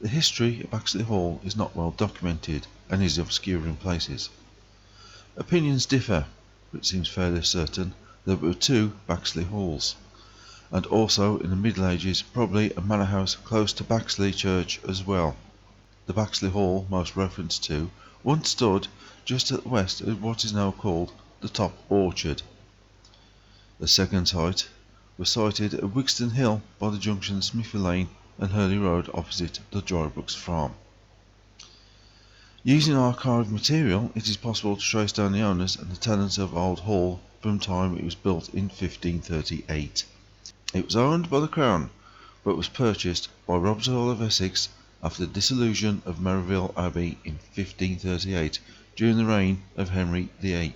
The history of Baxley Hall is not well documented and is obscure in places. Opinions differ, but it seems fairly certain there were two Baxley Halls, and also in the Middle Ages probably a manor house close to Baxley Church as well. The Baxley Hall most referenced to once stood just at the west of what is now called the Top Orchard. The second site was sited at Wigston Hill by the junction of Smithy Lane and Hurley Road opposite the Drybrooks Farm. Using archived material, it is possible to trace down the owners and the tenants of Old Hall from the time it was built in 1538. It was owned by the Crown, but was purchased by Robert Earl of Essex after the dissolution of Merivale Abbey in 1538 during the reign of Henry VIII.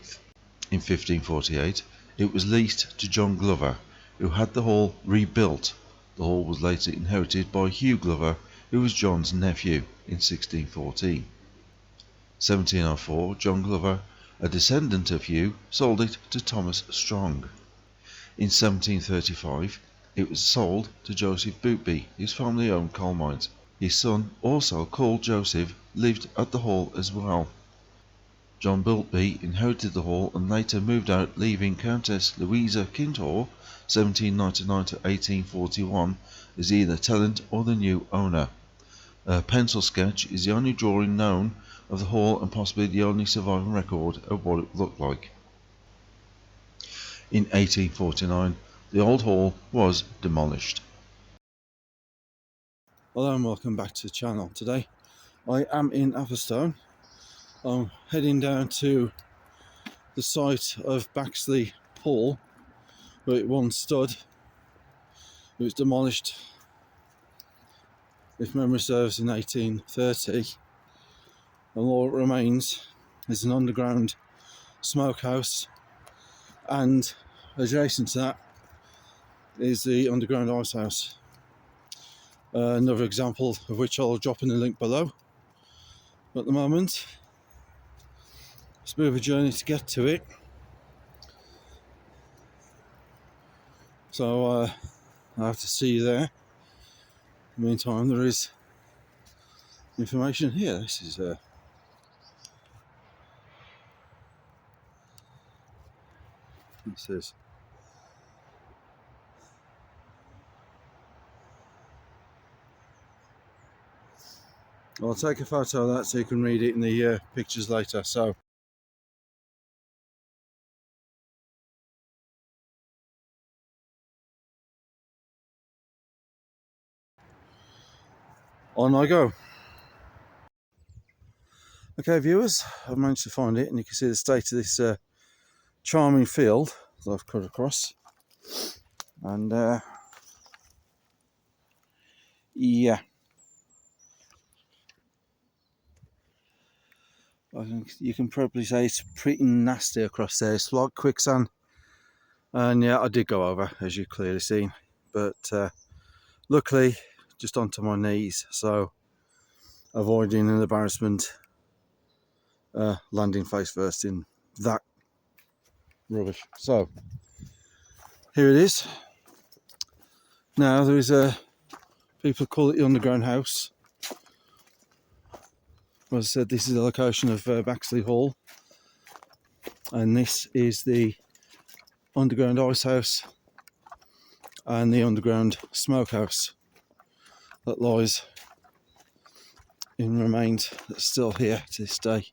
In 1548, it was leased to John Glover, who had the hall rebuilt. The hall was later inherited by Hugh Glover, who was John's nephew, in 1614. 1704, John Glover, a descendant of Hugh, sold it to Thomas Strong. In 1735, it was sold to Joseph Bootby, whose family owned coal mines. His son, also called Joseph, lived at the hall as well. John Bootby inherited the hall and later moved out, leaving Countess Louisa Kintore, 1799 to 1841, as either tenant or the new owner. A pencil sketch is the only drawing known of the hall and possibly the only surviving record of what it looked like. In 1849, the old hall was demolished. Hello and welcome back to the channel. Today I am in Atherstone. I'm heading down to the site of Baxley Hall where it once stood. It was demolished, if memory serves, in 1830, and all that remains is an underground smokehouse, and adjacent to that is the underground ice house. Another example of which I'll drop in the link below. But at the moment, it's a bit of a journey to get to it. So I have to see you there. In the meantime, there is information here. This is it says I'll take a photo of that so you can read it in the pictures later. So on I go. Okay, viewers, I've managed to find it, and you can see the state of this charming field that I've cut across. And yeah, I think you can probably say it's pretty nasty across there. It's like quicksand. And yeah, I did go over, as you've clearly seen, but luckily just onto my knees, so avoiding an embarrassment, landing face first in that rubbish. So here it is. Now there is people call it the underground house. As I said, this is the location of Baxley Hall, and this is the underground ice house and the underground smokehouse that lies in remains that's still here to this day.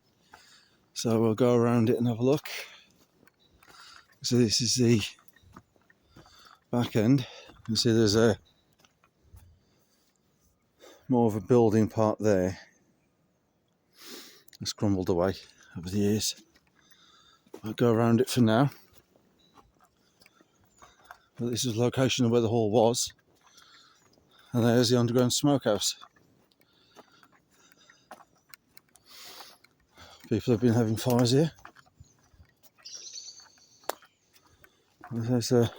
So we'll go around it and have a look. So this is the back end. You can see there's a more of a building part there. It's crumbled away over the years. I'll go around it for now. But this is the location of where the hall was. And there's the underground smokehouse. People have been having fires here. And there's a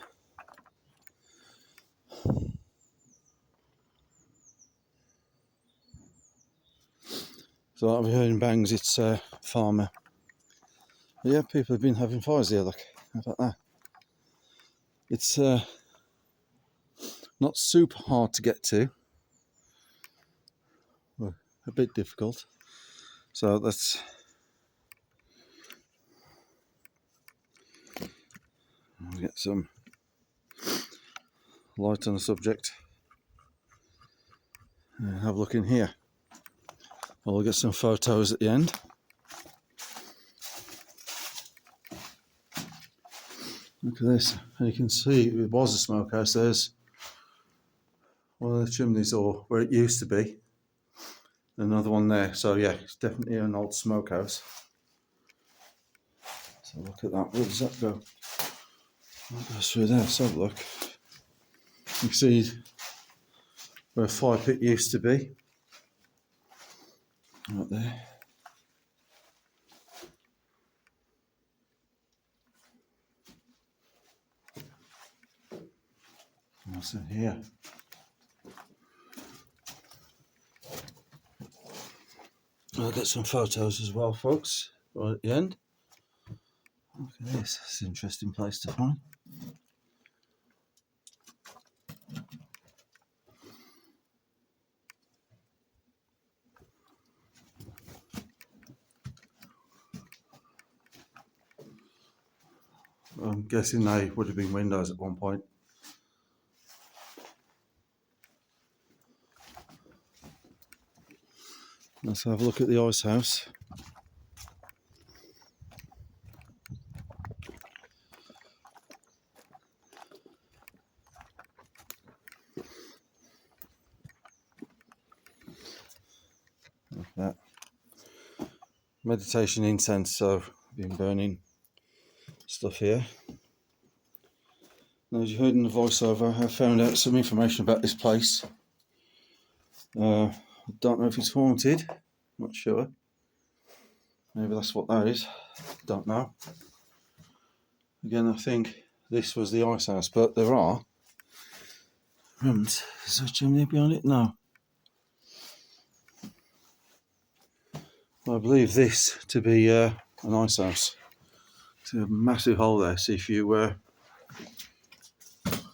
so I've heard in bangs it's a farmer. But yeah, people have been having fires here, look. How about that? It's not super hard to get to. a bit difficult. So let's get some light on the subject and have a look in here. We'll get some photos at the end. Look at this, and you can see it was a smokehouse. There's one of the chimneys, or where it used to be. Another one there. So yeah, it's definitely an old smokehouse. So look at that. Where does that go? That goes through there. Let's have a look. You can see where a fire pit used to be. Right there. What's in here? I'll get some photos as well, folks, right at the end. Look at this. It's an interesting place to find. I'm guessing they would have been windows at one point. Let's have a look at the ice house. Look at that. Meditation incense, so I've been burning stuff here. Now, as you heard in the voiceover, I found out some information about this place. I don't know if it's haunted, not sure. Maybe that's what that is, don't know. Again, I think this was the ice house, but there are rooms. Is there a chimney behind it? No. I believe this to be an ice house. It's a massive hole there, so if you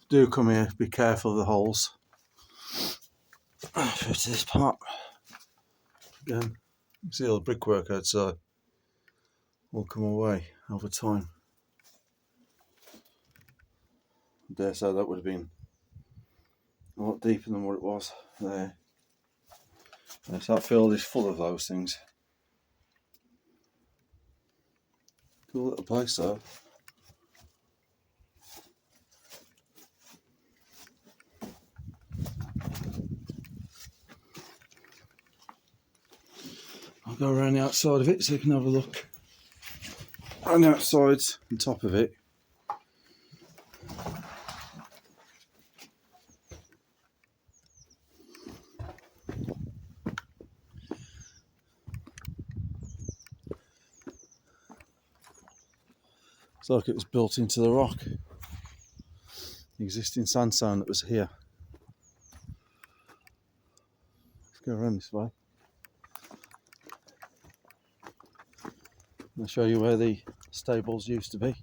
do come here, be careful of the holes. Through to this part. Again, you can see all the brickwork outside. Will come away over time. I dare say that would have been a lot deeper than what it was there. Yes, that field is full of those things. Cool little place though. I'll go around the outside of it so you can have a look. Around the outside and top of it. It's like it was built into the rock. The existing sandstone that was here. Let's go around this way. I'll show you where the stables used to be.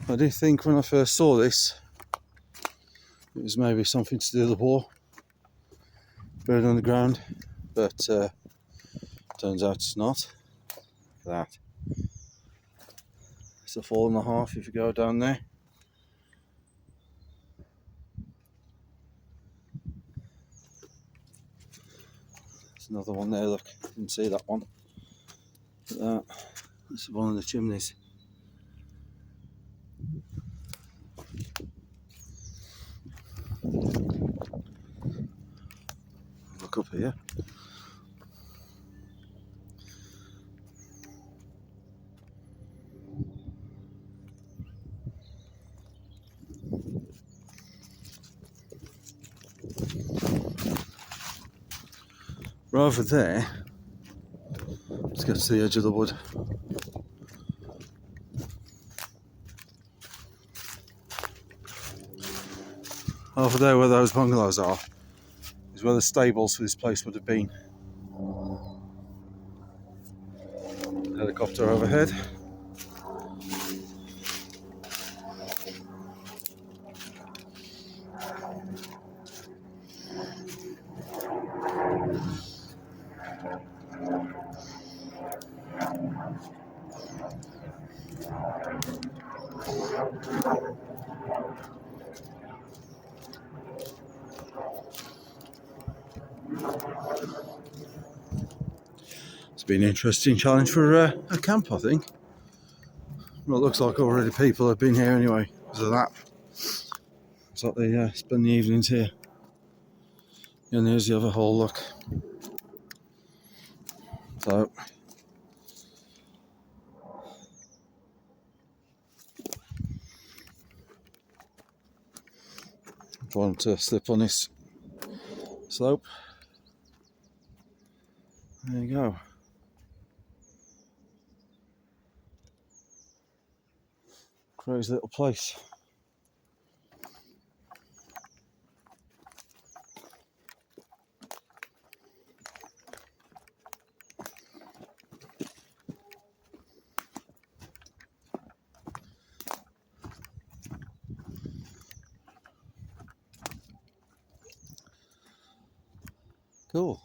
I did think when I first saw this, it was maybe something to do with the war, buried underground, but turns out it's not. Look at that. It's a 4.5 if you go down there. There's another one there, look, you can see that one. Look at that. That's one of the chimneys. Look up here. Over there, let's get to the edge of the wood. Over there where those bungalows are is where the stables for this place would have been. Helicopter overhead. be an interesting challenge for a camp, I think. Well, it looks like already people have been here anyway because of that. It's like they spend the evenings here. And there's the other hole, look. So, if I want to slip on this slope, there you go. Crazy little place. Cool.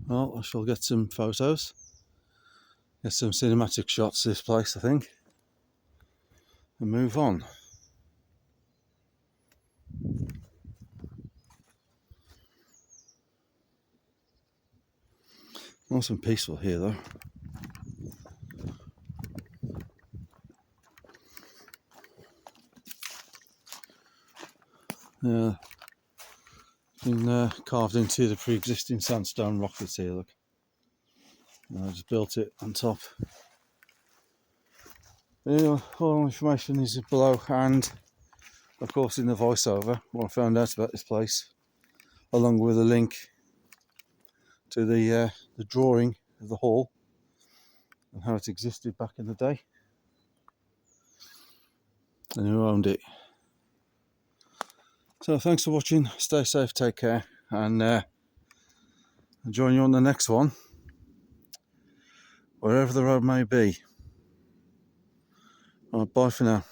Well, I shall get some photos, get some cinematic shots of this place, I think, and move on. Nice and peaceful here, though. Yeah, been carved into the pre-existing sandstone rock that's here, look. I just built it on top. Anyway, all information is below, and of course in the voiceover what I found out about this place, along with a link to the drawing of the hall and how it existed back in the day and who owned it. So thanks for watching, stay safe, take care, and I'll join you on the next one, wherever the road may be. Bye for now.